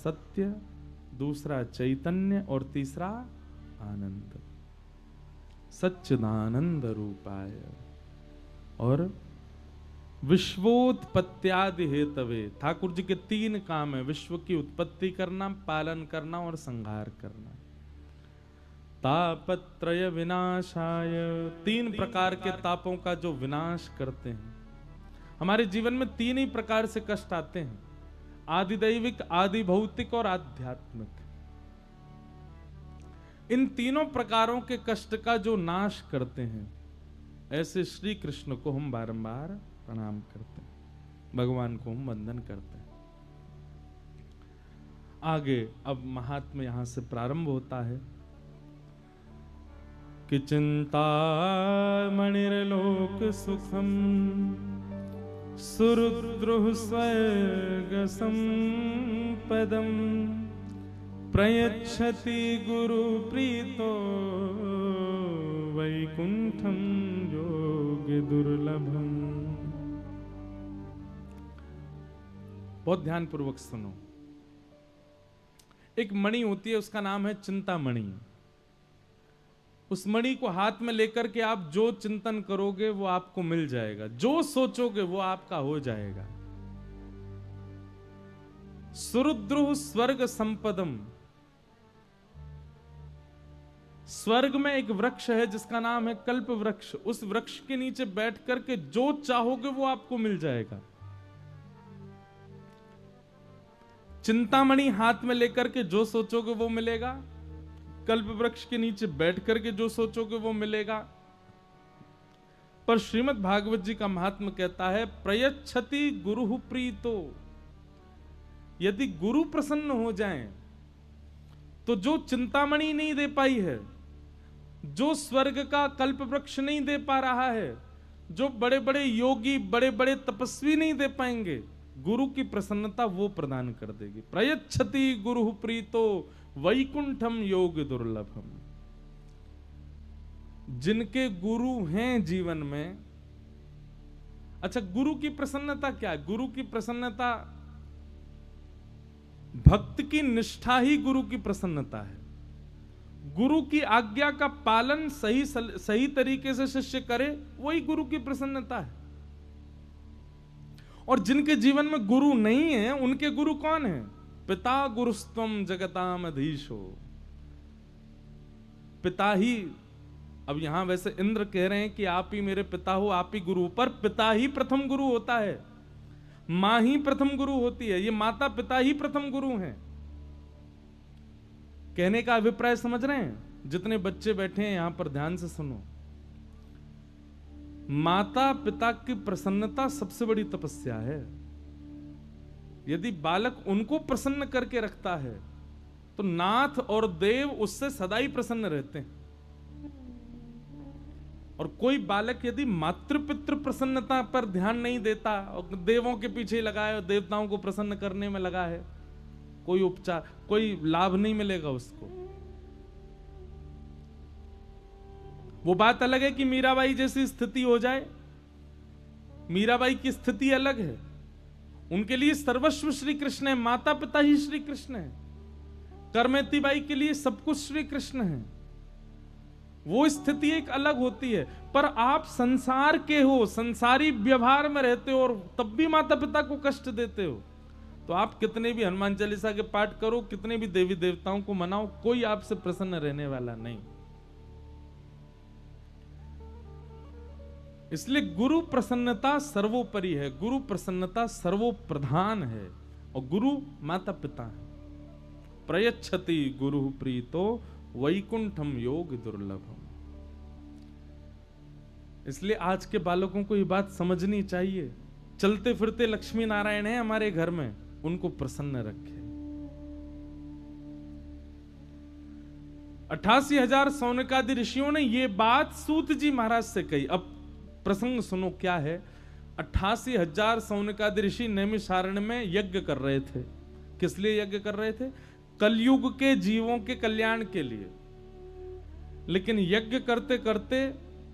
सत्य, दूसरा चैतन्य और तीसरा आनंद। सच्चिदानंद रूपाय और विश्वोत्पत्त्यादि हेतवे। ठाकुर जी के 3 काम है, विश्व की उत्पत्ति करना, पालन करना और संहार करना। तापत्रय विनाशाय, 3 प्रकार के तापों का जो विनाश करते हैं। हमारे जीवन में 3 ही प्रकार से कष्ट आते हैं, आदि दैविक, आदि भौतिक और आध्यात्मिक। इन तीनों प्रकारों के कष्ट का जो नाश करते हैं, ऐसे श्री कृष्ण को हम बारंबार प्रणाम करते हैं, भगवान को हम वंदन करते हैं। आगे अब महात्म्य यहां से प्रारंभ होता है कि चिंता मणिर्लोक सुखम सुरुद्रुः स्वर्ग संपदम प्रयच्छति गुरु प्रीतो वैकुंठम योग दुर्लभम। बहुत ध्यान पूर्वक सुनो। एक मणि होती है, उसका नाम है चिंतामणि। उस मणि को हाथ में लेकर के आप जो चिंतन करोगे वो आपको मिल जाएगा, जो सोचोगे वो आपका हो जाएगा। सुरुद्रुः स्वर्ग संपदम, स्वर्ग में एक वृक्ष है जिसका नाम है कल्प वृक्ष। उस वृक्ष के नीचे बैठ करके जो चाहोगे वो आपको मिल जाएगा। चिंतामणि हाथ में लेकर के जो सोचोगे वो मिलेगा, कल्प वृक्ष के नीचे बैठ करके जो सोचोगे वो मिलेगा। पर श्रीमद् भागवत जी का महात्म्य कहता है प्रयच्छति गुरु प्रीतो, यदि गुरु प्रसन्न हो जाएं तो जो चिंतामणि नहीं दे पाई है, जो स्वर्ग का कल्प वृक्ष नहीं दे पा रहा है, जो बड़े बड़े योगी, बड़े बड़े तपस्वी नहीं दे पाएंगे, गुरु की प्रसन्नता वो प्रदान कर देगी। प्रयच्छति गुरु प्रीतो वैकुंठम योग दुर्लभम। जिनके गुरु हैं जीवन में, अच्छा गुरु की प्रसन्नता क्या है? गुरु की प्रसन्नता, भक्त की निष्ठा ही गुरु की प्रसन्नता है। गुरु की आज्ञा का पालन सही तरीके से शिष्य करे, वही गुरु की प्रसन्नता है। और जिनके जीवन में गुरु नहीं है, उनके गुरु कौन है? पिता गुरुस्त्वम जगताम अधीशो। पिता ही, अब यहां वैसे इंद्र कह रहे हैं कि आप ही मेरे पिता हो, आप ही गुरु, पर पिता ही प्रथम गुरु होता है, मां ही प्रथम गुरु होती है। ये माता पिता ही प्रथम गुरु हैं। कहने का अभिप्राय समझ रहे हैं? जितने बच्चे बैठे हैं यहां पर ध्यान से सुनो। माता पिता की प्रसन्नता सबसे बड़ी तपस्या है। यदि बालक उनको प्रसन्न करके रखता है तो नाथ और देव उससे सदा ही प्रसन्न रहते हैं। और कोई बालक यदि मातृपितृ प्रसन्नता पर ध्यान नहीं देता और देवों के पीछे लगा है और देवताओं को प्रसन्न करने में लगा है, कोई उपचार, कोई लाभ नहीं मिलेगा उसको। वो बात अलग है कि मीराबाई जैसी स्थिति हो जाए। मीराबाई की स्थिति अलग है, उनके लिए सर्वस्व श्री कृष्ण है, माता पिता ही श्री कृष्ण है। करमेती बाई के लिए सब कुछ श्री कृष्ण है। वो स्थिति एक अलग होती है। पर आप संसार के हो, संसारी व्यवहार में रहते हो और तब भी माता पिता को कष्ट देते हो, तो आप कितने भी हनुमान चालीसा के पाठ करो, कितने भी देवी देवताओं को मनाओ, कोई आपसे प्रसन्न रहने वाला नहीं। इसलिए गुरु प्रसन्नता सर्वोपरि है, गुरु प्रसन्नता सर्वोप्रधान है, और गुरु माता पिता है। प्रयच्छति गुरु प्रीतो वैकुंठम योग दुर्लभम। इसलिए आज के बालकों को ये बात समझनी चाहिए, चलते फिरते लक्ष्मी नारायण है हमारे घर में, उनको प्रसन्न रखे। 88,000 सौनकादि ऋषियों ने ये बात सूत जी महाराज से कही। अब प्रसंग सुनो क्या है। 88,000 सौनकादि ऋषि नैमिषारण्य में यज्ञ कर रहे थे। किस लिए यज्ञ कर रहे थे? कलयुग के जीवों के कल्याण के लिए। लेकिन यज्ञ करते करते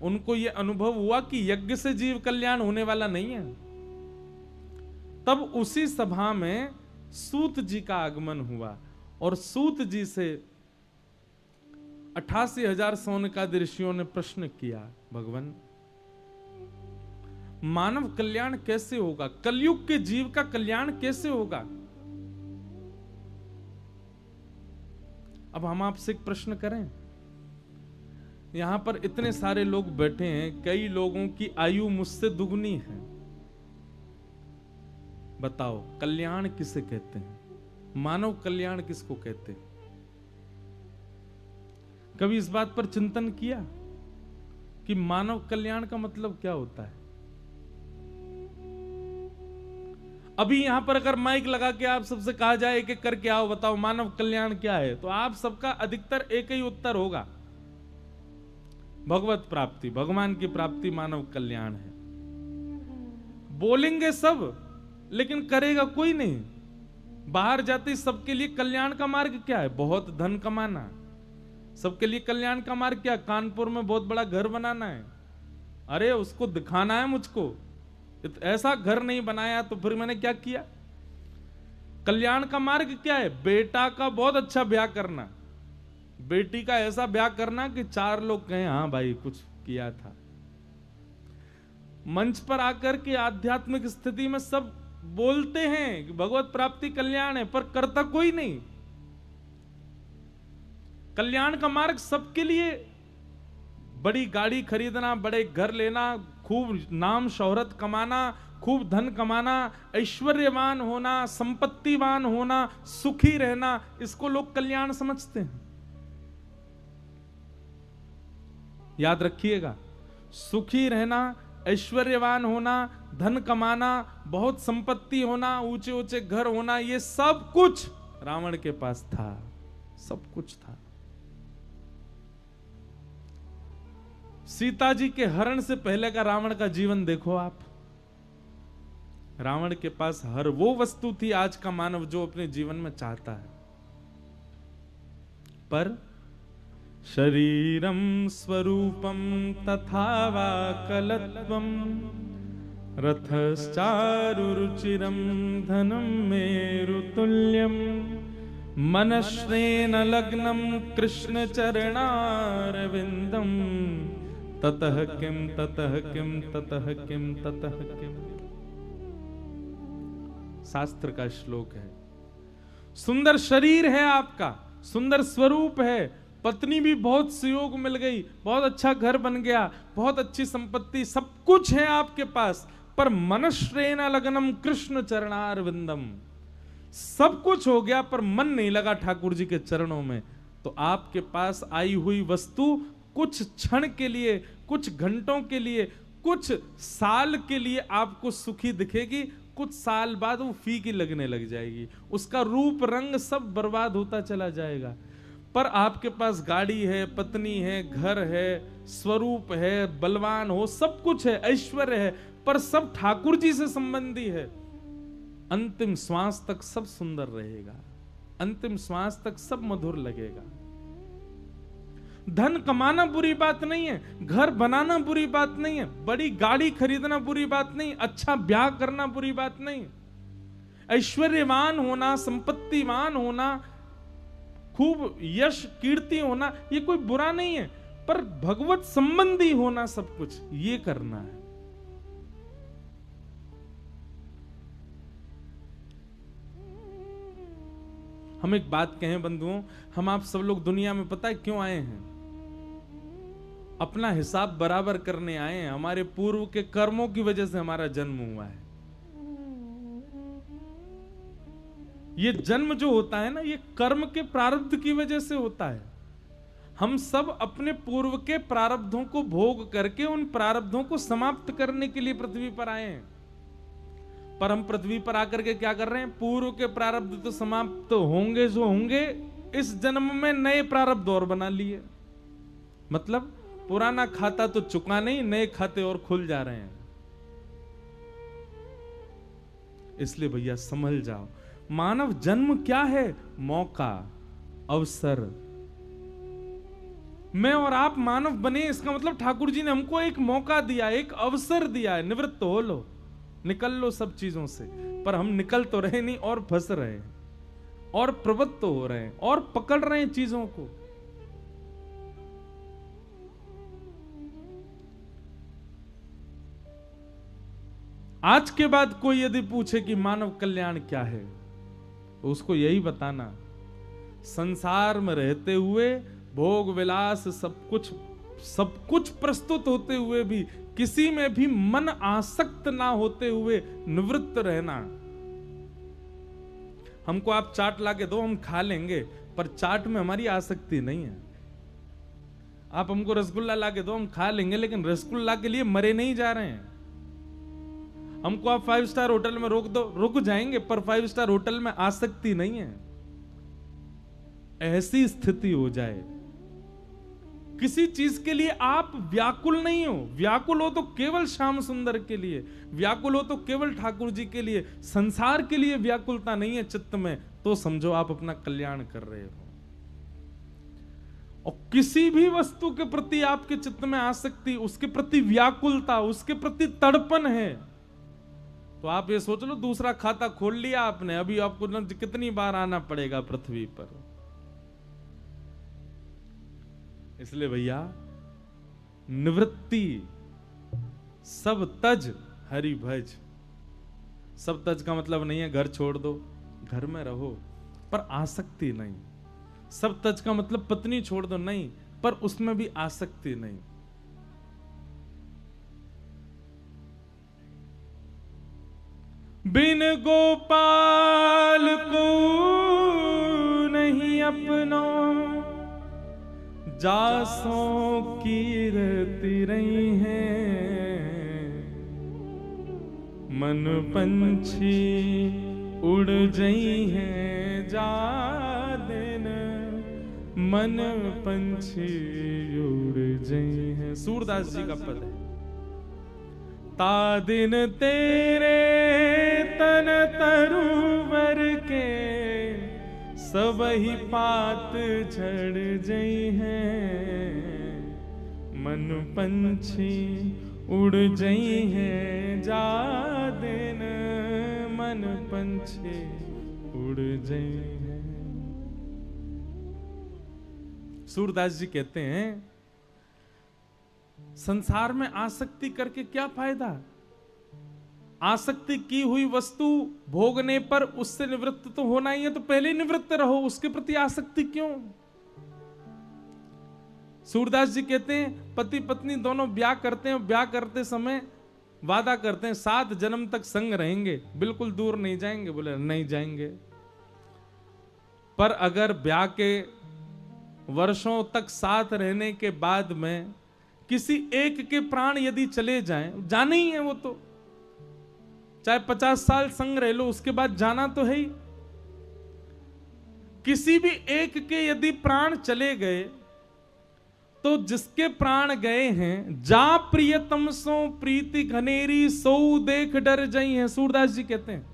उनको यह अनुभव हुआ कि यज्ञ से जीव कल्याण होने वाला नहीं है। तब उसी सभा में सूत जी का आगमन हुआ और सूत जी से 88,000 सौनकादि ऋषियों ने प्रश्न किया, भगवान मानव कल्याण कैसे होगा, कलयुग के जीव का कल्याण कैसे होगा। अब हम आपसे एक प्रश्न करें, यहां पर इतने सारे लोग बैठे हैं, कई लोगों की आयु मुझसे दुगनी है, बताओ कल्याण किसे कहते हैं, मानव कल्याण किसको कहते हैं? कभी इस बात पर चिंतन किया कि मानव कल्याण का मतलब क्या होता है? अभी यहां पर अगर माइक लगा के आप सबसे कहा जाए कि करके आओ, बताओ मानव कल्याण क्या है, तो आप सबका अधिकतर एक ही उत्तर होगा, भगवत प्राप्ति, भगवान की प्राप्ति मानव कल्याण है। बोलेंगे सब लेकिन करेगा कोई नहीं। बाहर जाते सबके लिए कल्याण का मार्ग क्या है? बहुत धन कमाना। सबके लिए कल्याण का मार्ग क्या? कानपुर में बहुत बड़ा घर बनाना है। अरे उसको दिखाना है मुझको, ऐसा घर नहीं बनाया तो फिर मैंने क्या किया? कल्याण का मार्ग क्या है? बेटा का बहुत अच्छा ब्याह करना, बेटी का ऐसा ब्याह करना कि 4 लोग कहें हाँ भाई कुछ किया था। मंच पर आकर के आध्यात्मिक स्थिति में सब बोलते हैं कि भगवत प्राप्ति कल्याण है, पर करता कोई नहीं। कल्याण का मार्ग सबके लिए बड़ी गाड़ी खरीदना, बड़े घर लेना, खूब नाम शोहरत कमाना, खूब धन कमाना, ऐश्वर्यवान होना, संपत्तिवान होना, सुखी रहना, इसको लोग कल्याण समझते हैं। याद रखिएगा, सुखी रहना, ऐश्वर्यवान होना, धन कमाना, बहुत संपत्ति होना, ऊंचे ऊंचे घर होना, ये सब कुछ रावण के पास था, सब कुछ था। सीता जी के हरण से पहले का रावण का जीवन देखो आप। रावण के पास हर वो वस्तु थी आज का मानव जो अपने जीवन में चाहता है, पर शरीरम स्वरूपम तथा वा कलत्वम रथश्चारुरुचिरम धनम मेरुतुल्यम मनश्रेण लग्नम कृष्ण चरणारविंदम ततः किम ततः किम ततः किम ततः किम। शास्त्र का श्लोक है। सुंदर शरीर है आपका, सुंदर स्वरूप है, पत्नी भी बहुत सुयोग मिल गई, बहुत अच्छा घर बन गया, बहुत अच्छी संपत्ति, सब कुछ है आपके पास, पर मनश्रेण लग्नम कृष्ण चरणारविंदम, सब कुछ हो गया पर मन नहीं लगा ठाकुर जी के चरणों में। तो आपके पास आई हुई वस्तु कुछ क्षण के लिए, कुछ घंटों के लिए, कुछ साल के लिए आपको सुखी दिखेगी, कुछ साल बाद वो फीकी लगने लग जाएगी, उसका रूप रंग सब बर्बाद होता चला जाएगा। पर आपके पास गाड़ी है, पत्नी है, घर है, स्वरूप है, बलवान हो, सब कुछ है, ऐश्वर्य है, पर सब ठाकुर जी से संबंधी है। अंतिम श्वास तक सब सुंदर रहेगा, अंतिम श्वास तक सब मधुर लगेगा। धन कमाना बुरी बात नहीं है, घर बनाना बुरी बात नहीं है, बड़ी गाड़ी खरीदना बुरी बात नहीं, अच्छा ब्याह करना बुरी बात नहीं, ऐश्वर्यवान होना, संपत्तिवान होना, खूब यश कीर्ति होना, ये कोई बुरा नहीं है, पर भगवत संबंधी होना सब कुछ ये करना है। हम एक बात कहें बंधुओं, हम आप सब लोग दुनिया में पता है क्यों आए हैं? अपना हिसाब बराबर करने आए हैं। हमारे पूर्व के कर्मों की वजह से हमारा जन्म हुआ है। ये जन्म जो होता है ना, ये कर्म के प्रारब्ध की वजह से होता है। हम सब अपने पूर्व के प्रारब्धों को भोग करके उन प्रारब्धों को समाप्त करने के लिए पृथ्वी पर आए हैं। पर हम पृथ्वी पर आकर के क्या कर रहे हैं? पूर्व के प्रारब्ध तो समाप्त होंगे जो होंगे, इस जन्म में नए प्रारब्ध और बना लिए। मतलब पुराना खाता तो चुका नहीं, नए खाते और खुल जा रहे हैं। इसलिए भैया समझ जाओ, मानव जन्म क्या है? मौका, अवसर। मैं और आप मानव बने, इसका मतलब ठाकुर जी ने हमको एक मौका दिया, एक अवसर दिया है। निवृत्त हो लो, निकल लो सब चीजों से, पर हम निकल तो रहे नहीं और फंस रहे हैं और प्रवृत्त हो रहे हैं और पकड़ रहे हैं चीजों को। आज के बाद कोई यदि पूछे कि मानव कल्याण क्या है, तो उसको यही बताना, संसार में रहते हुए भोग विलास सब कुछ प्रस्तुत होते हुए भी किसी में भी मन आसक्त ना होते हुए निवृत्त रहना। हमको आप चाट लाके दो, हम खा लेंगे, पर चाट में हमारी आसक्ति नहीं है। आप हमको रसगुल्ला लाके दो, हम खा लेंगे, लेकिन रसगुल्ला के लिए मरे नहीं जा रहे हैं। हमको आप 5 स्टार होटल में रोक दो, रुक जाएंगे, पर 5 स्टार होटल में आसक्ति नहीं है। ऐसी स्थिति हो जाए, किसी चीज के लिए आप व्याकुल नहीं हो। व्याकुल हो तो केवल श्याम सुंदर के लिए, व्याकुल हो तो केवल ठाकुर जी के लिए, संसार के लिए व्याकुलता नहीं है चित्त में, तो समझो आप अपना कल्याण कर रहे हो। और किसी भी वस्तु के प्रति आपके चित्त में आसक्ति, उसके प्रति व्याकुलता, उसके प्रति तड़पन है, तो आप ये सोच लो दूसरा खाता खोल लिया आपने, अभी आपको कितनी बार आना पड़ेगा पृथ्वी पर। इसलिए भैया, निवृत्ति सब तज हरि भज। सब तज का मतलब नहीं है घर छोड़ दो, घर में रहो पर आसक्ति नहीं। सब तज का मतलब पत्नी छोड़ दो नहीं, पर उसमें भी आसक्ति नहीं। बिन गोपाल को नहीं अपनो, जासों की रहती रही हैं, मन पंछी उड़ जई हैं जा दिन, मन पंछी उड़ जई हैं। सूरदास जी का पद है। ता दिन तेरे तन तरुवर के, सब ही पात झड़ जई हैं, मन पंछी उड़ जई हैं जा दिन, मन पंछी उड़ जई हैं। सूरदास जी कहते हैं, संसार में आसक्ति करके क्या फायदा। आसक्ति की हुई वस्तु भोगने पर उससे निवृत्त तो होना ही है, तो पहले ही निवृत्त रहो, उसके प्रति आसक्ति क्यों। सूरदास जी कहते हैं, पति पत्नी दोनों ब्याह करते हैं, ब्याह करते समय वादा करते हैं 7 जन्म तक संग रहेंगे, बिल्कुल दूर नहीं जाएंगे। बोले नहीं जाएंगे। पर अगर ब्याह के वर्षों तक साथ रहने के बाद में किसी एक के प्राण यदि चले जाएं, जाने ही है वो, तो चाहे 50 साल संग रह लो, उसके बाद जाना तो है ही। किसी भी एक के यदि प्राण चले गए, तो जिसके प्राण गए हैं, जा प्रियतम सो प्रीति घनेरी, सो देख डर जई हैं। सूरदास जी कहते हैं।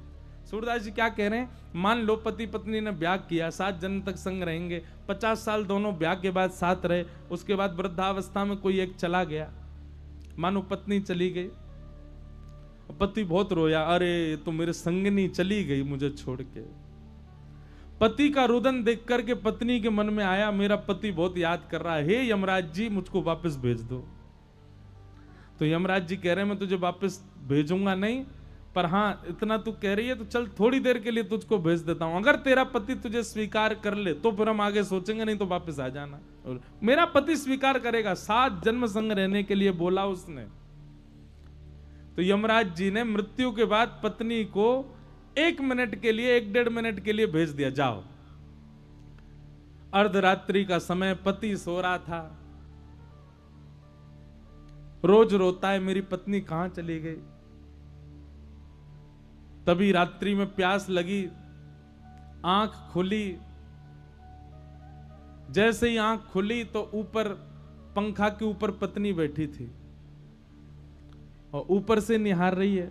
सूरदास जी क्या कह रहे हैं, मान लो पति पत्नी ने ब्याह किया, 7 जन्म तक संग रहेंगे, 50 साल दोनों ब्याह के बाद साथ रहे, उसके बाद वृद्धावस्था में कोई एक चला गया, मानो पत्नी चली गई, पति बहुत रोया, अरे तो मेरे संगनी चली गई मुझे छोड़ के। पति का रुदन देख करके पत्नी के मन में आया, मेरा पति बहुत याद कर रहा है, हे यमराज जी मुझको वापस भेज दो। तो यमराज जी कह रहे हैं, मैं तुझे वापस भेजूंगा नहीं, पर हाँ इतना तू कह रही है तो चल थोड़ी देर के लिए तुझको भेज देता हूं, अगर तेरा पति तुझे स्वीकार कर ले तो फिर हम आगे सोचेंगे, नहीं तो वापस आ जाना। और मेरा पति स्वीकार करेगा, 7 जन्म संग रहने के लिए बोला उसने। तो यमराज जी ने मृत्यु के बाद पत्नी को 1 मिनट के लिए, 1-1.5 मिनट के लिए भेज दिया, जाओ। अर्धरात्रि का समय, पति सो रहा था, रोज रोता है मेरी पत्नी कहां चली गई। तभी रात्रि में प्यास लगी, आंख खुली, जैसे ही आंख खुली तो ऊपर पंखा के ऊपर पत्नी बैठी थी और ऊपर से निहार रही है,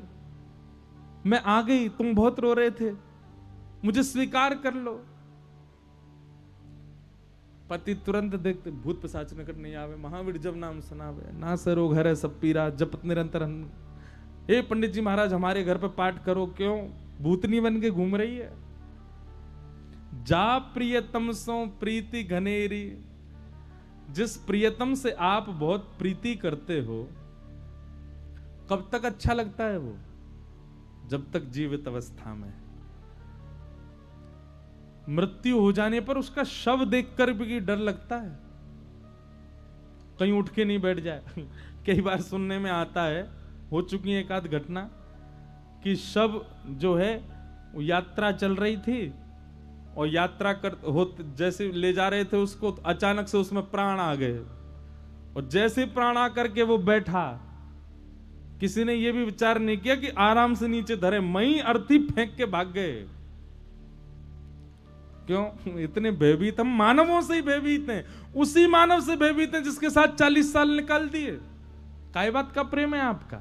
मैं आ गई, तुम बहुत रो रहे थे, मुझे स्वीकार कर लो। पति तुरंत देखते, भूत पिशाच निकट नहीं आवे, महावीर जब नाम सुनावे, ना सरो घर है सब पीरा, जपत निरंतर हे पंडित जी महाराज हमारे घर पे पाठ करो, क्यों? भूतनी बन के घूम रही है। जा प्रियतम सो प्रीति घनेरी, जिस प्रियतम से आप बहुत प्रीति करते हो, कब तक अच्छा लगता है वो? जब तक जीवित अवस्था में। मृत्यु हो जाने पर उसका शव देखकर भी डर लगता है, कहीं उठ के नहीं बैठ जाए। कई बार सुनने में आता है, हो चुकी है एक आध घटना, कि शव जो है यात्रा चल रही थी और यात्रा जैसे ले जा रहे थे उसको, तो अचानक से उसमें प्राण आ गए, और जैसे प्राण आकर के वो बैठा, किसी ने ये भी विचार नहीं किया कि आराम से नीचे धरे, मई अर्थी फेंक के भाग गए। क्यों? इतने भयभीत, हम मानवों से ही भयभीत हैं, उसी मानव से भयभीत हैं जिसके साथ 40 साल निकाल दिए। काय बात का प्रेम है आपका?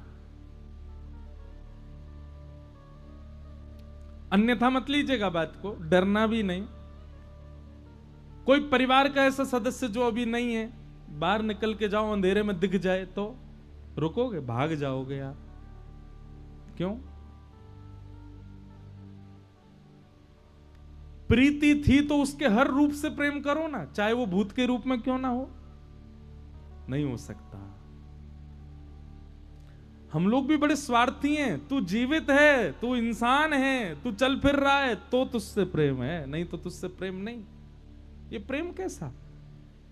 अन्यथा मत लीजिएगा बात को, डरना भी नहीं। कोई परिवार का ऐसा सदस्य जो अभी नहीं है, बाहर निकल के जाओ, अंधेरे में दिख जाए तो रुकोगे? भाग जाओगे आप। क्यों? प्रीति थी तो उसके हर रूप से प्रेम करो ना, चाहे वो भूत के रूप में क्यों ना हो। नहीं हो सकता। हम लोग भी बड़े स्वार्थी हैं। तू जीवित है, तू इंसान है, तू चल फिर रहा है तो तुझसे प्रेम है, नहीं तो तुझसे प्रेम नहीं। ये प्रेम कैसा?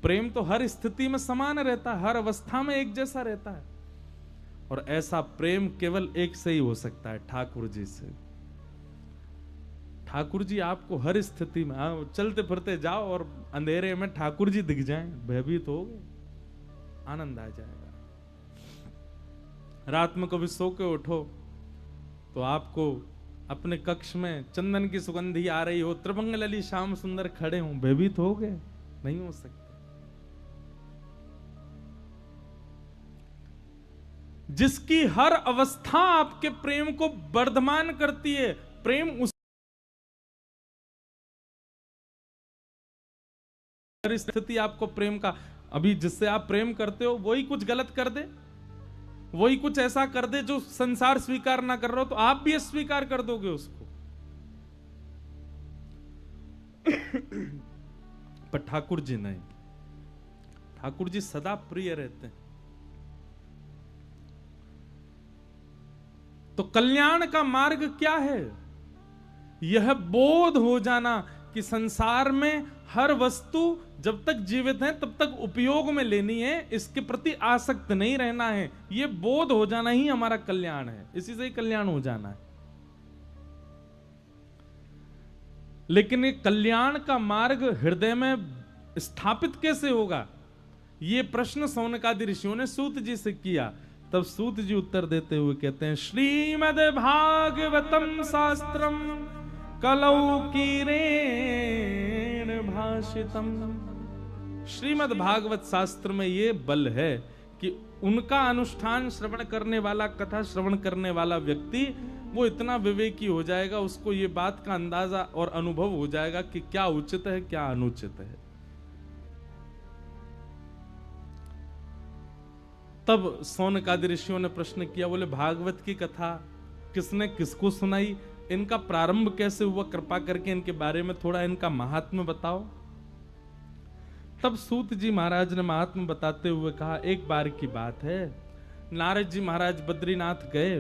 प्रेम तो हर स्थिति में समान रहता है, हर अवस्था में एक जैसा रहता है। और ऐसा प्रेम केवल एक से ही हो सकता है, ठाकुर जी से। ठाकुर जी आपको हर स्थिति में, चलते फिरते जाओ और अंधेरे में ठाकुर जी दिख जाएं, भयभीत होगे, आनंद आ जाएगा। रात में कभी सो के उठो तो आपको अपने कक्ष में चंदन की सुगंधी आ रही हो, त्रिभंग लली श्याम सुंदर खड़े हों, भयभीत हो गए? नहीं हो सकते। जिसकी हर अवस्था आपके प्रेम को वर्धमान करती है, प्रेम उस स्थिति आपको प्रेम का, अभी जिससे आप प्रेम करते हो वही कुछ गलत कर दे, वही कुछ ऐसा कर दे जो संसार स्वीकार ना कर रहा हो, तो आप भी अस्वीकार कर दोगे उसको। पर ठाकुर जी नहीं, ठाकुर जी सदा प्रिय रहते हैं। तो कल्याण का मार्ग क्या है? यह बोध हो जाना कि संसार में हर वस्तु जब तक जीवित है तब तक उपयोग में लेनी है, इसके प्रति आसक्त नहीं रहना है। यह बोध हो जाना ही हमारा कल्याण है, इसी से ही कल्याण हो जाना है। लेकिन ये कल्याण का मार्ग हृदय में स्थापित कैसे होगा? यह प्रश्न सौनकादि ऋषियों ने सूत जी से किया। तब सूत जी उत्तर देते हुए कहते हैं, श्रीमद् भागवतम शास्त्रम कलौ कीरेण भाषितम। श्रीमद् भागवत शास्त्र में ये बल है कि उनका अनुष्ठान श्रवण करने वाला, कथा श्रवण करने वाला व्यक्ति वो इतना विवेकी हो जाएगा, उसको ये बात का अंदाजा और अनुभव हो जाएगा कि क्या उचित है क्या अनुचित है। तब सौनकादि ऋषियों ने प्रश्न किया, बोले भागवत की कथा किसने किसको सुनाई, इनका प्रारंभ कैसे हुआ, कृपा करके इनके बारे में थोड़ा इनका महात्म्य बताओ। तब सूत जी महाराज ने महात्म्य बताते हुए कहा, एक बार की बात है, नारद जी महाराज बद्रीनाथ गए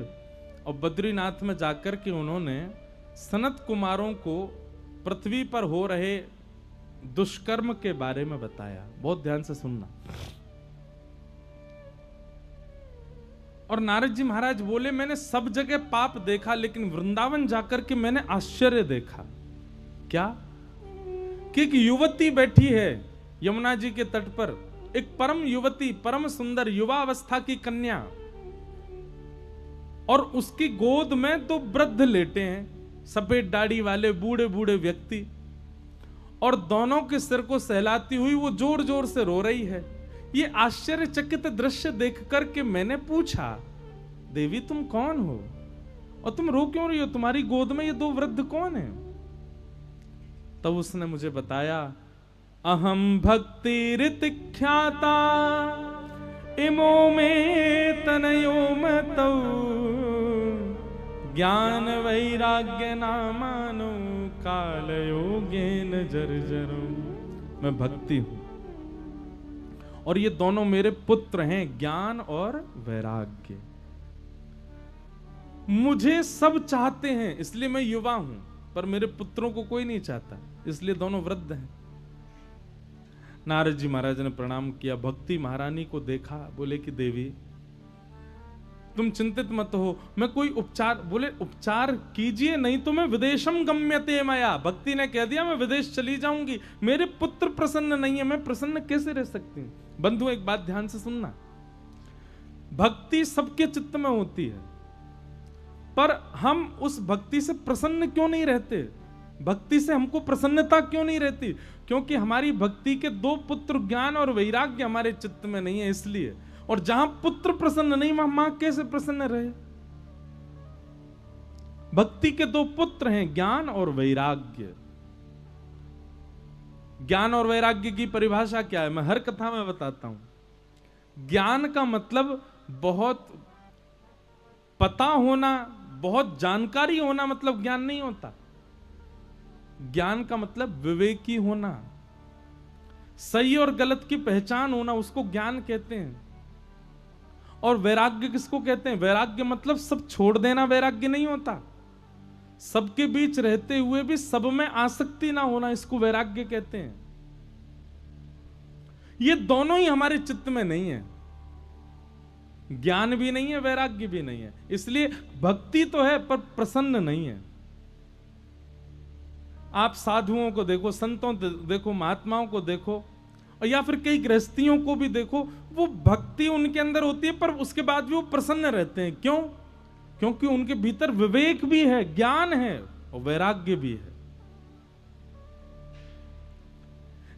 और बद्रीनाथ में जाकर के उन्होंने सनत कुमारों को पृथ्वी पर हो रहे दुष्कर्म के बारे में बताया। बहुत ध्यान से सुनना। और नारद जी महाराज बोले, मैंने सब जगह पाप देखा लेकिन वृंदावन जाकर के मैंने आश्चर्य देखा। क्या? कि एक युवती बैठी है यमुना जी के तट पर, एक परम युवती, परम सुंदर युवा अवस्था की कन्या, और उसकी गोद में दो वृद्ध लेटे हैं, सफेद दाढ़ी वाले बूढ़े बूढ़े व्यक्ति, और दोनों के सिर को सहलाती हुई वो जोर जोर से रो रही है। ये आश्चर्यचकित दृश्य देख करके मैंने पूछा, देवी तुम कौन हो और तुम रो क्यों रही हो, तुम्हारी गोद में ये दो वृद्ध कौन है? तब उसने मुझे बताया, अहम भक्ति ऋतिख्याता इमो में तनयो मतौ ज्ञान वैराग्य ना मानो काल योगेन जर्जरो। मैं भक्ति हूं और ये दोनों मेरे पुत्र हैं, ज्ञान और वैराग्य। मुझे सब चाहते हैं इसलिए मैं युवा हूं, पर मेरे पुत्रों को कोई नहीं चाहता, इसलिए दोनों वृद्ध हैं। नारद जी महाराज ने प्रणाम किया, भक्ति महारानी को देखा, बोले कि देवी तुम चिंतित मत हो, मैं कोई उपचार, बोले उपचार कीजिए, नहीं तो मैं विदेशम गम्यते मया। भक्ति ने कह दिया मैं विदेश चली जाऊंगी, मेरे पुत्र प्रसन्न नहीं है, मैं प्रसन्न कैसे रह सकती हूं। बंधु एक बात ध्यान से सुनना, भक्ति सबके चित्त में होती है, पर हम उस भक्ति से प्रसन्न क्यों नहीं रहते, भक्ति से हमको प्रसन्नता क्यों नहीं रहती? क्योंकि हमारी भक्ति के दो पुत्र ज्ञान और वैराग्य हमारे चित्त में नहीं है, इसलिए। और जहां पुत्र प्रसन्न नहीं, वहां मां कैसे प्रसन्न रहे? भक्ति के दो पुत्र हैं, ज्ञान और वैराग्य। ज्ञान और वैराग्य की परिभाषा क्या है, मैं हर कथा में बताता हूं। ज्ञान का मतलब बहुत पता होना, बहुत जानकारी होना मतलब ज्ञान नहीं होता। ज्ञान का मतलब विवेकी होना, सही और गलत की पहचान होना, उसको ज्ञान कहते हैं। और वैराग्य किसको कहते हैं? वैराग्य मतलब सब छोड़ देना वैराग्य नहीं होता, सबके बीच रहते हुए भी सब में आसक्ति ना होना, इसको वैराग्य कहते हैं। ये दोनों ही हमारे चित्त में नहीं है, ज्ञान भी नहीं है, वैराग्य भी नहीं है, इसलिए भक्ति तो है पर प्रसन्न नहीं है। आप साधुओं को देखो, संतों देखो, महात्माओं को देखो, और या फिर कई गृहस्थियों को भी देखो, वो भक्ति उनके अंदर होती है पर उसके बाद भी वो प्रसन्न रहते हैं। क्यों? क्योंकि उनके भीतर विवेक भी है, ज्ञान है और वैराग्य भी है।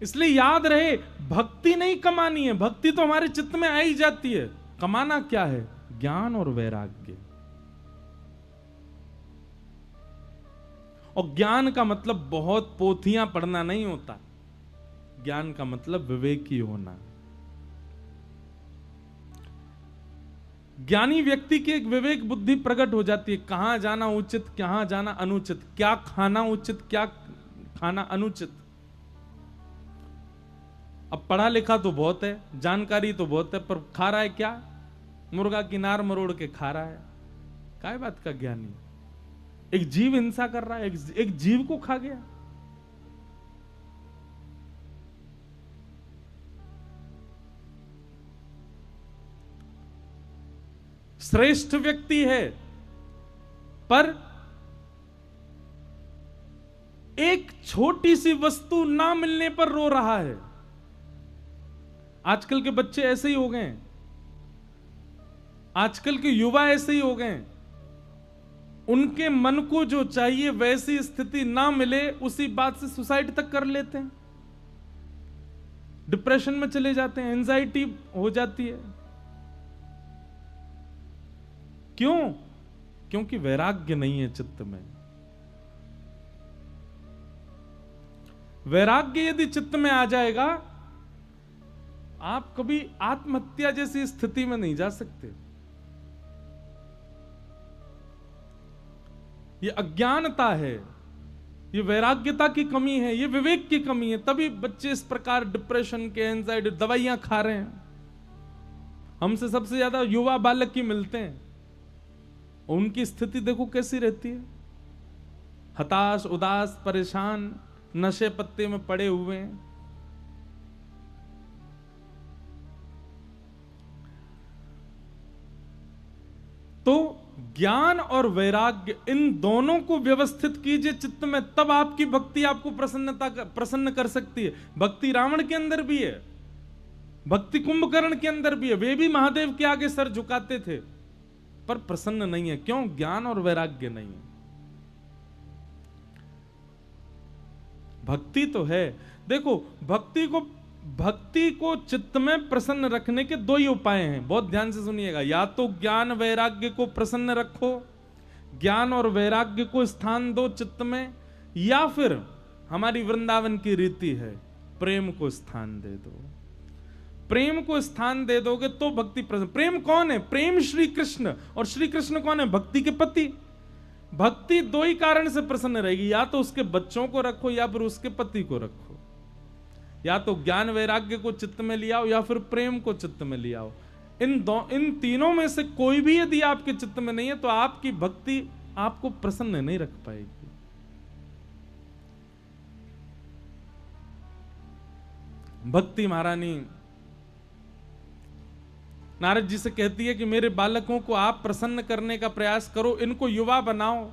इसलिए याद रहे, भक्ति नहीं कमानी है, भक्ति तो हमारे चित्त में आ ही जाती है। कमाना क्या है? ज्ञान और वैराग्य। और ज्ञान का मतलब बहुत पोथियां पढ़ना नहीं होता, ज्ञान का मतलब विवेकी होना। ज्ञानी व्यक्ति की एक विवेक बुद्धि प्रकट हो जाती है, कहां जाना उचित, कहां जाना अनुचित, क्या खाना उचित, क्या खाना अनुचित। अब पढ़ा लिखा तो बहुत है, जानकारी तो बहुत है, पर खा रहा है क्या? मुर्गा किनार मरोड़ के खा रहा है। काय बात का ज्ञानी? एक जीव हिंसा कर रहा है, एक जीव को खा गया। श्रेष्ठ व्यक्ति है पर एक छोटी सी वस्तु ना मिलने पर रो रहा है। आजकल के बच्चे ऐसे ही हो गए, आजकल के युवा ऐसे ही हो गए। उनके मन को जो चाहिए वैसी स्थिति ना मिले, उसी बात से सुसाइड तक कर लेते हैं, डिप्रेशन में चले जाते हैं, एंजाइटी हो जाती है। क्यों? क्योंकि वैराग्य नहीं है चित्त में। वैराग्य यदि चित्त में आ जाएगा, आप कभी आत्महत्या जैसी स्थिति में नहीं जा सकते। ये अज्ञानता है, ये वैराग्यता की कमी है, ये विवेक की कमी है, तभी बच्चे इस प्रकार डिप्रेशन के, एंजाइटी, दवाइयां खा रहे हैं। हमसे सबसे ज्यादा युवा बालक ही मिलते हैं, उनकी स्थिति देखो कैसी रहती है, हताश, उदास, परेशान, नशे पत्ते में पड़े हुए हैं। तो ज्ञान और वैराग्य, इन दोनों को व्यवस्थित कीजिए चित्त में, तब आपकी भक्ति आपको प्रसन्न कर सकती है। भक्ति रावण के अंदर भी है, भक्ति कुंभकर्ण के अंदर भी है, वे भी महादेव के आगे सर झुकाते थे पर प्रसन्न नहीं है। क्यों? ज्ञान और वैराग्य नहीं है। भक्ति तो है। देखो, भक्ति को चित्त में प्रसन्न रखने के दो ही उपाय हैं, बहुत ध्यान से सुनिएगा। या तो ज्ञान वैराग्य को प्रसन्न रखो, ज्ञान और वैराग्य को स्थान दो चित्त में, या फिर हमारी वृंदावन की रीति है, प्रेम को स्थान दे दो। प्रेम को स्थान दे दोगे तो भक्ति प्रसन्न। प्रेम कौन है? प्रेम श्री कृष्ण, और श्री कृष्ण कौन है? भक्ति के पति। भक्ति दो ही कारण से प्रसन्न रहेगी, या तो उसके बच्चों को रखो या फिर उसके पति को रखो, या तो ज्ञान वैराग्य को चित्त में ले आओ या फिर प्रेम को चित्त में ले आओ। इन तीनों में से कोई भी यदि आपके चित्त में नहीं है तो आपकी भक्ति आपको प्रसन्न नहीं रख पाएगी। भक्ति महारानी नारद जी से कहती है कि मेरे बालकों को आप प्रसन्न करने का प्रयास करो, इनको युवा बनाओ।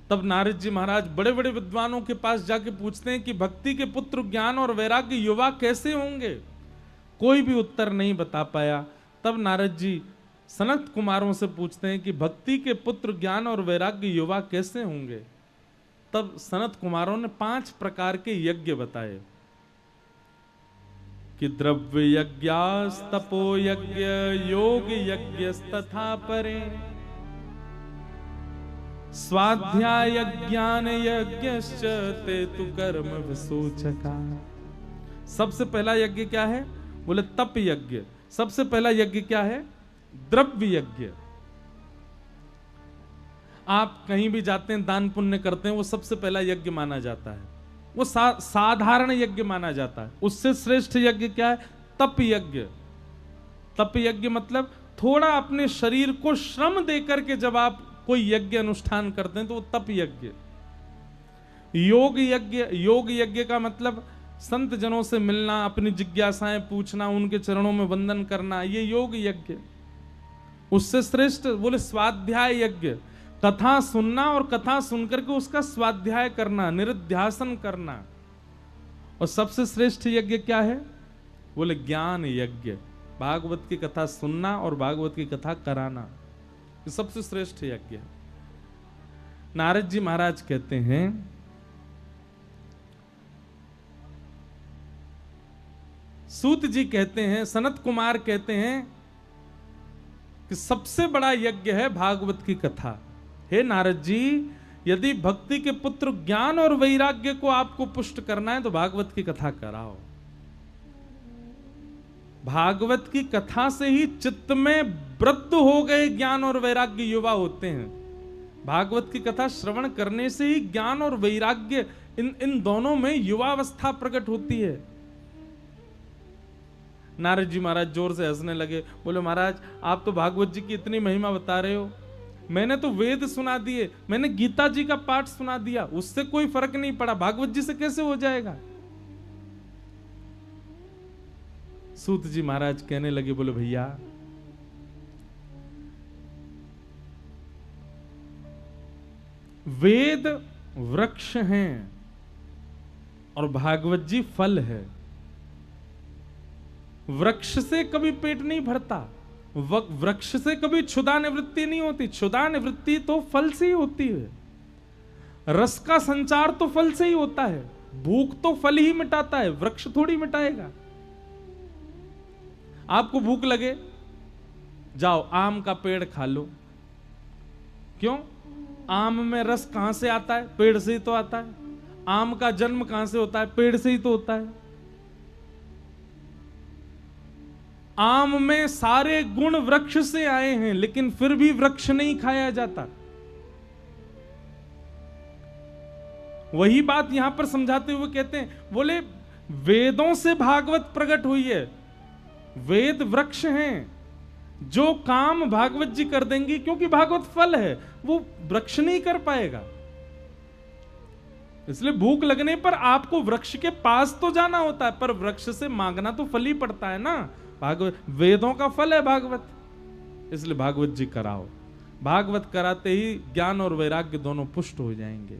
तब नारद जी महाराज बड़े बड़े विद्वानों के पास जाके पूछते हैं कि भक्ति के पुत्र ज्ञान और वैराग्य युवा कैसे होंगे? कोई भी उत्तर नहीं बता पाया। तब नारद जी सनत कुमारों से पूछते हैं कि भक्ति के पुत्र ज्ञान और वैराग्य युवा कैसे होंगे? तब सनत कुमारों ने 5 प्रकार के यज्ञ बताए कि द्रव्य यज्ञास्तपो यज्ञ योग यज्ञ तथा परे स्वाध्याय ज्ञान यज्ञश्च ते तु कर्म विसूचका। सबसे पहला यज्ञ क्या है? बोले तप यज्ञ। सबसे पहला यज्ञ क्या है? द्रव्य यज्ञ। आप कहीं भी जाते हैं, दान पुण्य करते हैं, वो सबसे पहला यज्ञ माना जाता है, वो साधारण यज्ञ माना जाता है। उससे श्रेष्ठ यज्ञ क्या है? तप यज्ञ। तप यज्ञ मतलब थोड़ा अपने शरीर को श्रम देकर के जब आप कोई यज्ञ अनुष्ठान करते हैं तो वो तप यज्ञ। योग यज्ञ। योग यज्ञ का मतलब संत जनों से मिलना, अपनी जिज्ञासाएं पूछना, उनके चरणों में वंदन करना, ये योग यज्ञ। उससे श्रेष्ठ बोले स्वाध्याय यज्ञ, कथा सुनना और कथा सुनकर के उसका स्वाध्याय करना, निरुध्यासन करना। और सबसे श्रेष्ठ यज्ञ क्या है? बोले ज्ञान यज्ञ, भागवत की कथा सुनना और भागवत की कथा कराना, ये सबसे श्रेष्ठ यज्ञ है। नारद जी महाराज कहते हैं सूत जी कहते हैं, सनत कुमार कहते हैं कि सबसे बड़ा यज्ञ है भागवत की कथा। हे नारद जी, यदि भक्ति के पुत्र ज्ञान और वैराग्य को आपको पुष्ट करना है तो भागवत की कथा कराओ। भागवत की कथा से ही चित्त में वृद्ध हो गए ज्ञान और वैराग्य युवा होते हैं। भागवत की कथा श्रवण करने से ही ज्ञान और वैराग्य इन दोनों में युवावस्था प्रकट होती है। नारद जी महाराज जोर से हंसने लगे, बोले महाराज आप तो भागवत जी की इतनी महिमा बता रहे हो, मैंने तो वेद सुना दिए, मैंने गीता जी का पाठ सुना दिया, उससे कोई फर्क नहीं पड़ा, भागवत जी से कैसे हो जाएगा? सूत जी महाराज कहने लगे, बोले भैया वेद वृक्ष हैं और भागवत जी फल है। वृक्ष से कभी पेट नहीं भरता, वृक्ष से कभी क्षुधा निवृत्ति नहीं होती। क्षुधा निवृत्ति तो फल से ही होती है। रस का संचार तो फल से ही होता है। भूख तो फल ही मिटाता है, वृक्ष थोड़ी मिटाएगा। आपको भूख लगे, जाओ आम का पेड़ खा लो। क्यों? आम में रस कहां से आता है? पेड़ से ही तो आता है। आम का जन्म कहां से होता है? पेड़ से ही तो होता है। आम में सारे गुण वृक्ष से आए हैं, लेकिन फिर भी वृक्ष नहीं खाया जाता। वही बात यहां पर समझाते हुए कहते हैं, बोले वेदों से भागवत प्रकट हुई है। वेद वृक्ष हैं, जो काम भागवत जी कर देंगी, क्योंकि भागवत फल है, वो वृक्ष नहीं कर पाएगा। इसलिए भूख लगने पर आपको वृक्ष के पास तो जाना होता है, पर वृक्ष से मांगना तो फल ही पड़ता है ना। भागवत वेदों का फल है भागवत, इसलिए भागवत जी कराओ। भागवत कराते ही ज्ञान और वैराग्य दोनों पुष्ट हो जाएंगे।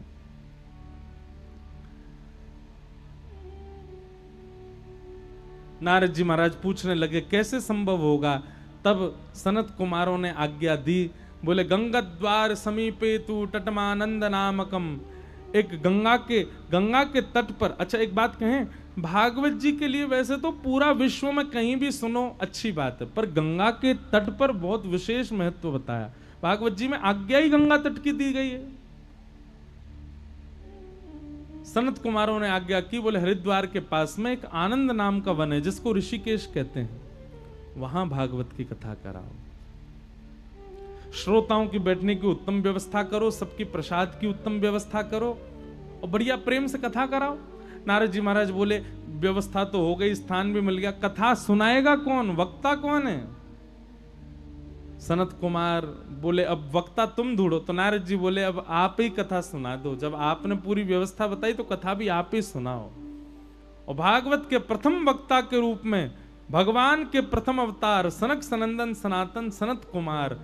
नारद जी महाराज पूछने लगे कैसे संभव होगा? तब सनत कुमारों ने आज्ञा दी, बोले गंगा द्वार समीपे तु तटमानंद नामकम। एक गंगा के तट पर। अच्छा एक बात कहें, भागवत जी के लिए वैसे तो पूरा विश्व में कहीं भी सुनो अच्छी बात है, पर गंगा के तट पर बहुत विशेष महत्व बताया। भागवत जी में आज्ञा ही गंगा तट की दी गई है। सनत कुमारों ने आज्ञा की, बोले हरिद्वार के पास में एक आनंद नाम का वन है जिसको ऋषिकेश कहते हैं, वहां भागवत की कथा कराओ। श्रोताओं की बैठने की उत्तम व्यवस्था करो, सबकी प्रसाद की उत्तम व्यवस्था करो और बढ़िया प्रेम से कथा कराओ। नारद जी महाराज बोले व्यवस्था तो हो गई, स्थान भी मिल गया, कथा सुनाएगा कौन, वक्ता कौन है? सनत कुमार बोले अब वक्ता तुम ढूंढो। तो नारद जी बोले अब आप ही कथा सुना दो, जब आपने पूरी व्यवस्था बताई तो कथा भी आप ही सुनाओ। और भागवत के प्रथम वक्ता के रूप में भगवान के प्रथम अवतार सनक सनंदन सनातन सनत कुमार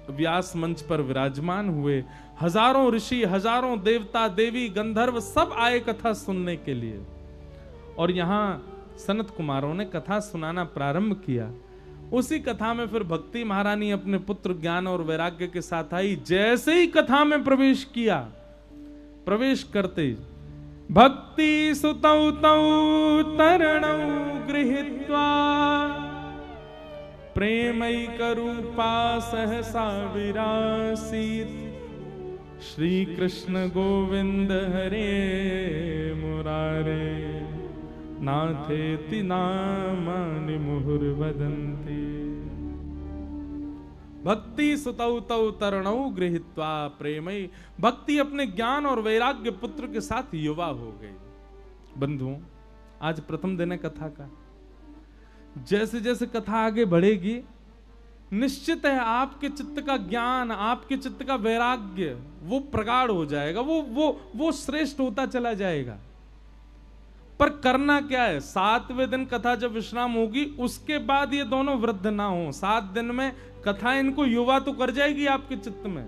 व्यास मंच पर विराजमान हुए। हजारों ऋषि, हजारों देवता देवी गंधर्व सब आए कथा सुनने के लिए। और यहां सनत कुमारों ने कथा सुनाना प्रारंभ किया। उसी कथा में फिर भक्ति महारानी अपने पुत्र ज्ञान और वैराग्य के साथ आई। जैसे ही कथा में प्रवेश किया, प्रवेश करते भक्ति सुतौ तौ तरणौ गृहीत्वा प्रेमैक रूपा सहसा विरासीत्। श्री कृष्ण गोविंद हरे मुरारे नाथेति नामानि मुहुर्वदन्ति। भक्ति सुतौ तौ तरणौ गृहीत्वा प्रेमई, भक्ति अपने ज्ञान और वैराग्य पुत्र के साथ युवा हो गई। बंधुओं, आज प्रथम दिन है कथा का। जैसे जैसे कथा आगे बढ़ेगी, निश्चित है आपके चित्त का ज्ञान, आपके चित्त का वैराग्य वो प्रगाढ़ हो जाएगा, वो श्रेष्ठ होता चला जाएगा। पर करना क्या है? 7वें दिन कथा जब विश्राम होगी, उसके बाद ये दोनों वृद्ध ना हो। 7 दिन में कथा इनको युवा तो कर जाएगी आपके चित्त में,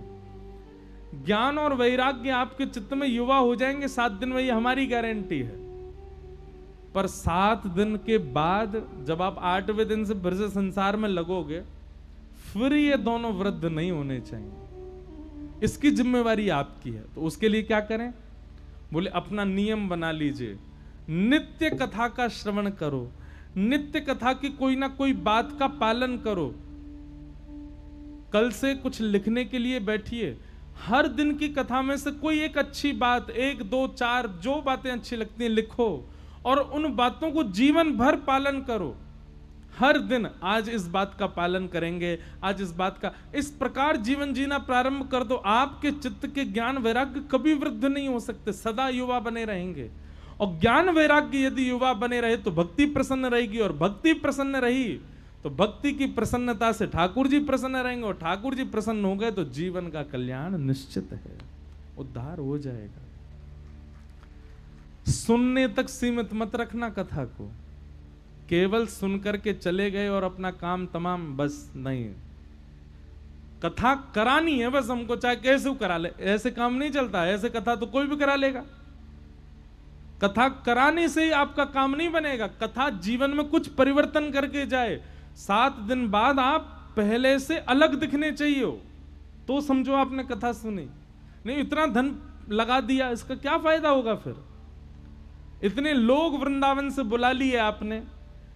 ज्ञान और वैराग्य आपके चित्त में युवा हो जाएंगे 7 दिन में, ये हमारी गारंटी है। पर 7 दिन के बाद जब आप 8वें दिन से फिर से संसार में लगोगे, फिर ये दोनों वृद्ध नहीं होने चाहिए। इसकी जिम्मेवारी आपकी है। तो उसके लिए क्या करें? बोले अपना नियम बना लीजिए, नित्य कथा का श्रवण करो, नित्य कथा की कोई ना कोई बात का पालन करो। कल से कुछ लिखने के लिए बैठिए, हर दिन की कथा में से कोई एक अच्छी बात, 1 2 4 जो बातें अच्छी लगती हैं लिखो और उन बातों को जीवन भर पालन करो। हर दिन आज इस बात का पालन करेंगे, आज इस बात का, इस प्रकार जीवन जीना प्रारंभ कर दो। आपके चित्त के ज्ञान वैराग्य कभी वृद्ध नहीं हो सकते, सदा युवा बने रहेंगे। और ज्ञान वैराग्य यदि युवा बने रहे तो भक्ति प्रसन्न रहेगी, और भक्ति प्रसन्न रही तो भक्ति की प्रसन्नता से ठाकुर जी प्रसन्न रहेंगे, और ठाकुर जी प्रसन्न हो गए तो जीवन का कल्याण निश्चित है, उद्धार हो जाएगा। सुनने तक सीमित मत रखना कथा को, केवल सुनकर के चले गए और अपना काम तमाम, बस नहीं। कथा करानी है बस हमको, चाहे कैसे करा ले, ऐसे काम नहीं चलता। ऐसे कथा तो कोई भी करा लेगा। कथा कराने से ही आपका काम नहीं बनेगा, कथा जीवन में कुछ परिवर्तन करके जाए। 7 दिन बाद आप पहले से अलग दिखने चाहिए हो तो समझो आपने कथा सुनी। नहीं, इतना धन लगा दिया, इसका क्या फायदा होगा? फिर इतने लोग वृंदावन से बुला लिए आपने,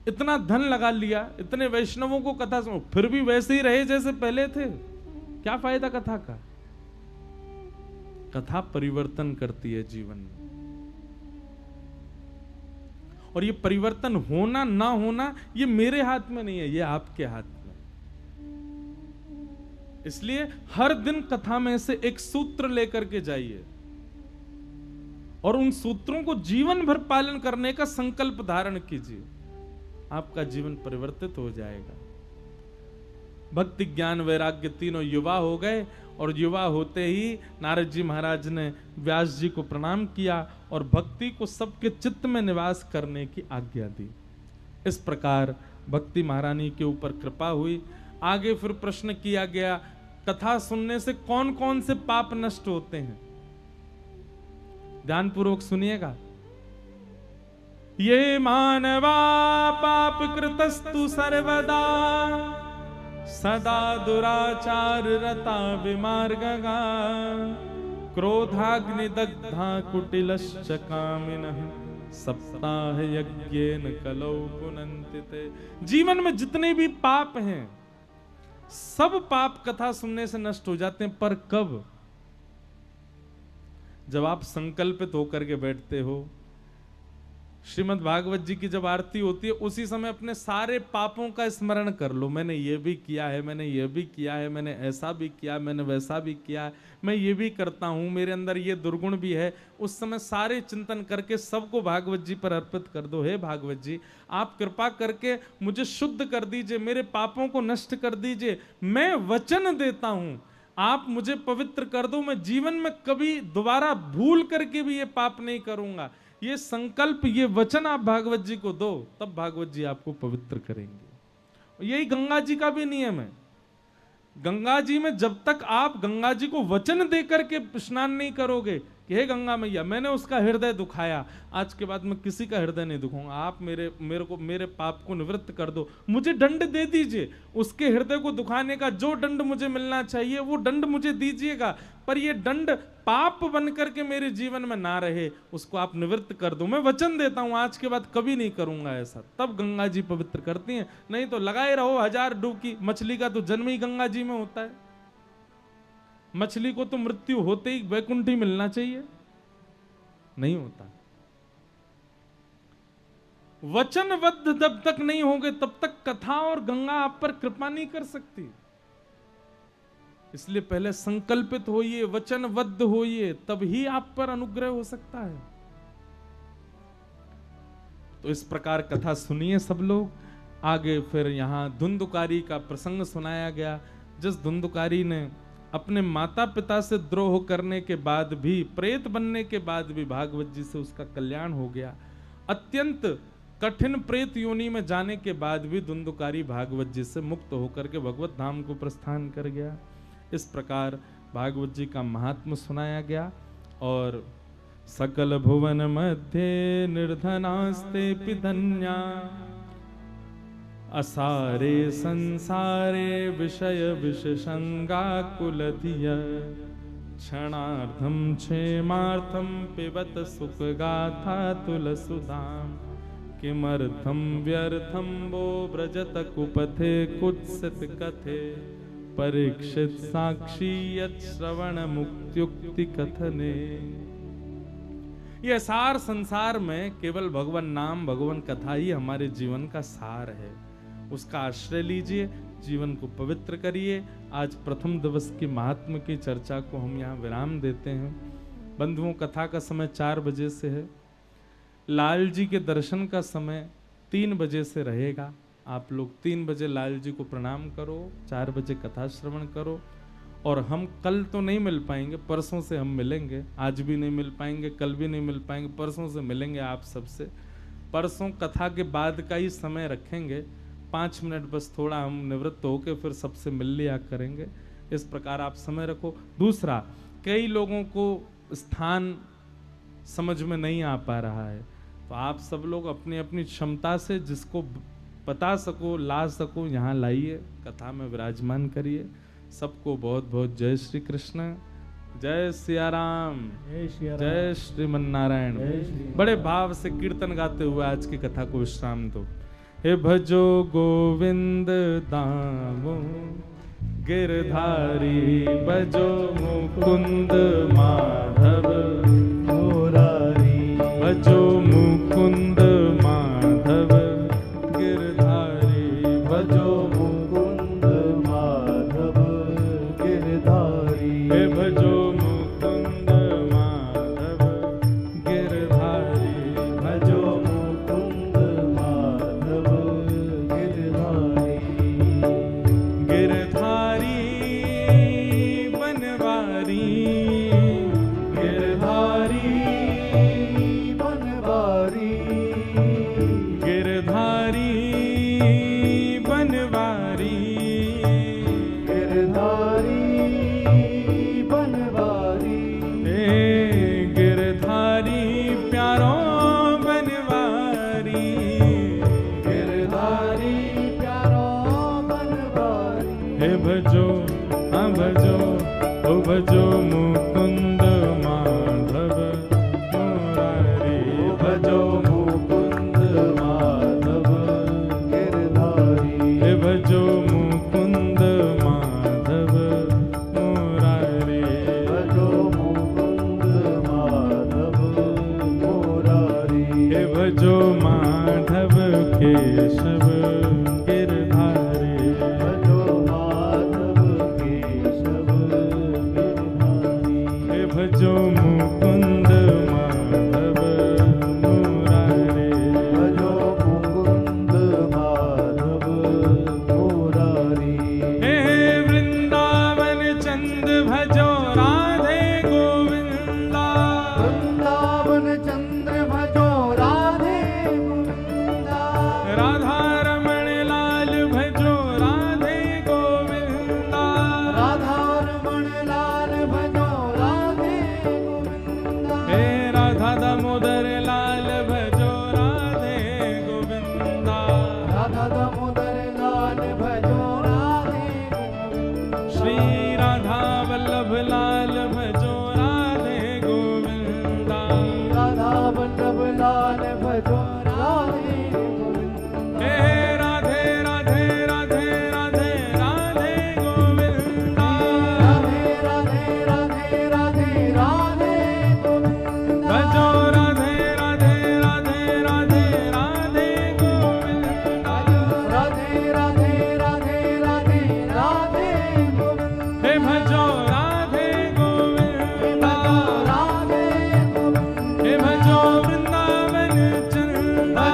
इतना धन लगा लिया, इतने वैष्णवों को कथा सुनो, फिर भी वैसे ही रहे जैसे पहले थे, क्या फायदा कथा का? कथा परिवर्तन करती है जीवन में, और ये परिवर्तन होना ना होना ये मेरे हाथ में नहीं है, ये आपके हाथ में। इसलिए हर दिन कथा में से एक सूत्र लेकर के जाइए और उन सूत्रों को जीवन भर पालन करने का संकल्प धारण कीजिए, आपका जीवन परिवर्तित हो जाएगा। भक्ति ज्ञान वैराग्य तीनों युवा हो गए, और युवा होते ही नारद जी महाराज ने व्यास जी को प्रणाम किया और भक्ति को सबके चित्त में निवास करने की आज्ञा दी। इस प्रकार भक्ति महारानी के ऊपर कृपा हुई। आगे फिर प्रश्न किया गया, कथा सुनने से कौन कौन से पाप नष्ट होते हैं? ध्यानपूर्वक सुनिएगा। ये मानवा पाप कृतस्तु सर्वदा सदा दुराचार रता विमार्गगा क्रोधाग्निदग्धा कुटिलश्च कामिनः सप्ताह यज्ञेन कलौ पुनन्तिते। जीवन में जितने भी पाप हैं सब पाप कथा सुनने से नष्ट हो जाते हैं। पर कब? जब आप संकल्पित होकर के बैठते हो, श्रीमद् भागवत जी की जब आरती होती है उसी समय अपने सारे पापों का स्मरण कर लो। मैंने ये भी किया है, मैंने ये भी किया है, मैंने ऐसा भी किया, मैंने वैसा भी किया है, मैं ये भी करता हूँ, मेरे अंदर ये दुर्गुण भी है। उस समय सारे चिंतन करके सबको भागवत जी पर अर्पित कर दो। हे भागवत जी, आप कृपा करके मुझे शुद्ध कर दीजिए, मेरे पापों को नष्ट कर दीजिए। मैं वचन देता हूँ, आप मुझे पवित्र कर दो, मैं जीवन में कभी दोबारा भूल करके भी ये पाप नहीं करूंगा। ये संकल्प, ये वचन आप भागवत जी को दो, तब भागवत जी आपको पवित्र करेंगे। यही गंगा जी का भी नियम है। गंगा जी में जब तक आप गंगा जी को वचन दे करके स्नान नहीं करोगे कि हे गंगा मैया, मैंने उसका हृदय दुखाया, आज के बाद मैं किसी का हृदय नहीं दुखाऊंगा, आप मेरे पाप को निवृत्त कर दो, मुझे दंड दे दीजिए। उसके हृदय को दुखाने का जो दंड मुझे मिलना चाहिए वो दंड मुझे दीजिएगा, पर ये दंड पाप बन करके मेरे जीवन में ना रहे, उसको आप निवृत्त कर दो। मैं वचन देता हूं आज के बाद कभी नहीं करूंगा ऐसा। तब गंगा जी पवित्र करती हैं, नहीं तो लगाए रहो 1000 डुबकी। मछली का तो जन्म ही गंगा जी में होता है। मछली को तो मृत्यु होते ही वैकुंठ ही मिलना चाहिए, नहीं होता। वचनबद्ध जब तक नहीं होंगे तब तक कथा और गंगा आप पर कृपा नहीं कर सकती। इसलिए पहले संकल्पित होइए, वचनबद्ध होइए, तब ही आप पर अनुग्रह हो सकता है। तो इस प्रकार कथा सुनिए सब लोग। आगे फिर यहां धुंधुकारी का प्रसंग सुनाया गया, जिस धुंधुकारी ने अपने माता पिता से द्रोह करने के बाद भी, प्रेत बनने के बाद भी भागवत जी से उसका कल्याण हो गया। अत्यंत कठिन प्रेत योनि में जाने के बाद भी धुंधुकारी भागवत जी से मुक्त होकर के भगवत धाम को प्रस्थान कर गया। इस प्रकार भागवत जी का महात्म सुनाया गया। और सकल भुवन मध्य निर्धनास्ते पिधन्या, असारे संसारे विषय विषसंगा कुलधिया, क्षणार्धम क्षेमार्थम पिबत सुख गाथा तुलसुधाम, किमर्थम व्यर्थम वो ब्रजत कुपथे कुत्सित कथे, परीक्षित साक्षी यत् श्रवण मुक्त्युक्ति कथने। यह सार संसार में केवल भगवान नाम, भगवान कथा ही हमारे जीवन का सार है। उसका आश्रय लीजिए, जीवन को पवित्र करिए। आज प्रथम दिवस की महात्म की चर्चा को हम यहाँ विराम देते हैं। बंधुओं, कथा का समय 4 बजे से है। लाल जी के दर्शन का समय 3 बजे से रहेगा। आप लोग 3 बजे लाल जी को प्रणाम करो, 4 बजे कथा श्रवण करो। और हम कल तो नहीं मिल पाएंगे, परसों से हम मिलेंगे। आज भी नहीं मिल पाएंगे, कल भी नहीं मिल पाएंगे, परसों से मिलेंगे आप सबसे। परसों कथा के बाद का ही समय रखेंगे, 5 मिनट बस, थोड़ा हम निवृत्त होकर फिर सबसे मिल लिया करेंगे। इस प्रकार आप समय रखो। दूसरा, कई लोगों को स्थान समझ में नहीं आ पा रहा है, तो आप सब लोग अपनी अपनी क्षमता से जिसको बता सको, ला सको, यहाँ लाइए, कथा में विराजमान करिए। सबको बहुत बहुत जय श्री कृष्ण, जय सिया राम, जय श्रीमन नारायण। बड़े भाव से कीर्तन गाते हुए आज की कथा को विश्राम दो। हे भजो गोविंद दामो गिरधारी, भजो मुकुंद माधव मुरारी, भजो मुकुंद माधव गिरधारी, भजो मुकुंद माधव गिरधारी, हे भजो मुकुंद माधव गिरधारी, भजो मुकुंद माधव गिरधारी, गिरधारी बनवारी, गिरधारी बनवारी, भजो माधव केशव गिरधारी, भजो माधव केशव गिरधारी, हे भजो मुकुंद माधव मुरारी, भजो मुकुंद माधव मुरारी, हे वृंदावन चंद भजो राधे गोविंदा, वृंदावन चंद्र भजो राधे गोविंदा, राधा रमण लाल भजो राधे गोविंदा, राधा रमण लाल भजो राधे गोविंदा, हे राधा दामोदर लाल भजो राधे गोविंदा, राधा दामोदर लाल भजो राधे गोविंदा, श्री राधा वल्लभ लाल भजो राधे गोविंदा, राधा वल्लभ लाल भजो राधे गोविंदा, हे राधे राधे राधे राधे राधे गोविंदा, राधे राधे राधे राधे राधे गोविंदा, भजो राधे राधे राधे राधे राधे गोविंदा, राधे राधे राधे राधे राधे गोविंदा, हे भजो राधे गोविंदा, राधे गोविंदा, हे भजो वृंदावन चंदा,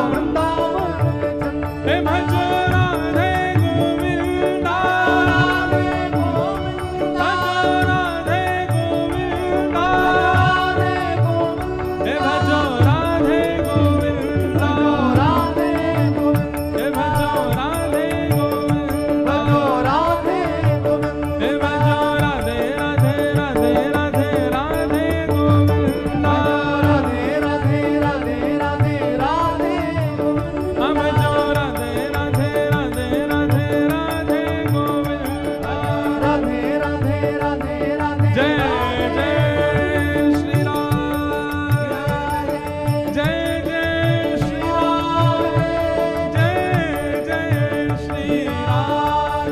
वृंदावन चंद्र हे भजो राधे गोविंदा, राधे गोविंदा, भजो राधे गोविंदा, राधे गोविंदा, हे भजो राधे गोविंदा, राधे गोविंदा, हे भजो राधे गोविंदा, राधे गोविंदा, हे भजो राधे राधे राधे राधे राधे गोविंदा, राधे राधे राधे राधे राधे गोविंदा, हम भजो राधे राधे राधे राधे राधे गोविंदा, राधे राधे राधे राधे जय जय श्री राम, जय जय श्री राम, जय जय श्री राम।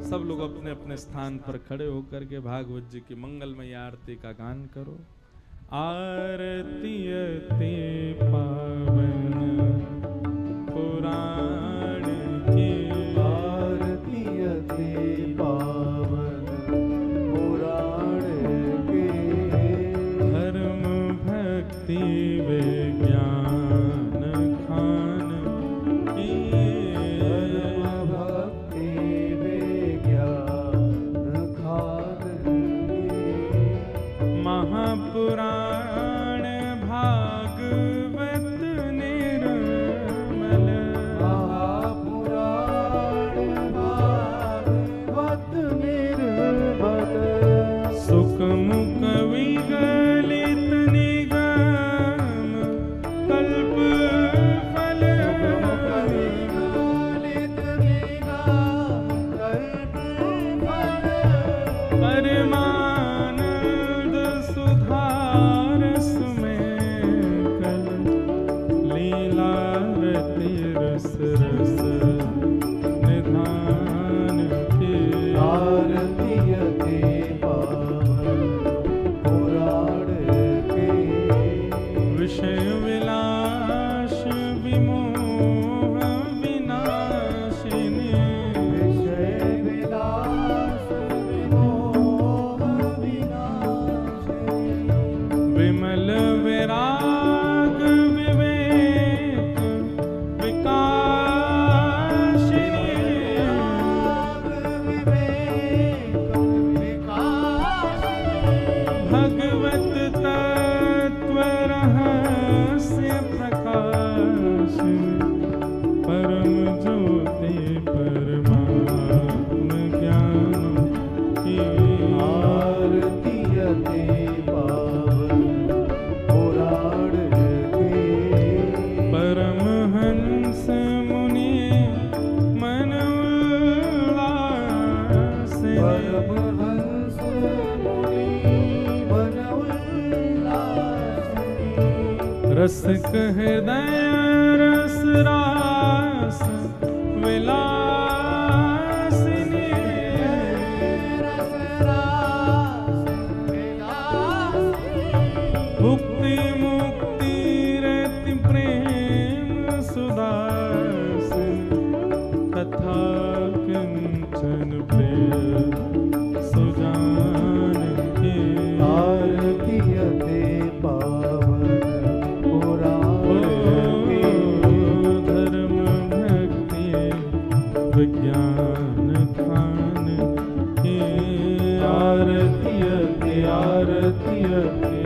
सब लोग अपने अपने स्थान पर खड़े होकर के भागवत जी की मंगलमय आरती का गान करो। आरती अति पावन पुराण की, आरती अति पावन पुराण के, धर्म भक्ति विज्ञान खान की, भक्ति विज्ञान खान के, महापुराण भागवत निर्मल, महापुराण भागवत निर्मल, सुखमुख विगलित निगम कल्प फल, विगलित निगम कल्प फल, परमानंद सुधारस में कल, लीला रति रस रस निधान के, आरती अति पावन पुराण के, विषय विलास विमोह विनाशिनी, विषय विलास विमोह विनाशिनी, विमल विराग विवेक विकासिनी, विवेक विकासिनी, भगवत तत्व रहस्य प्रकाश, परम ज्योति परमात्म ज्ञान की, आरती अति पावन पुराण के, परमहंस मुनि मन उल्लासिनी, परमहंस मुनि मन उल्लासिनी, रस हृदय रस रास विलासिनी, रस रास विलासिनी, भुक्ति मुक्ति रहती प्रेम सुदास कथा किंचन प्रिय सुजान के आरती अते पावन पुराण के धर्म भक्ति विज्ञान खान के आरती अते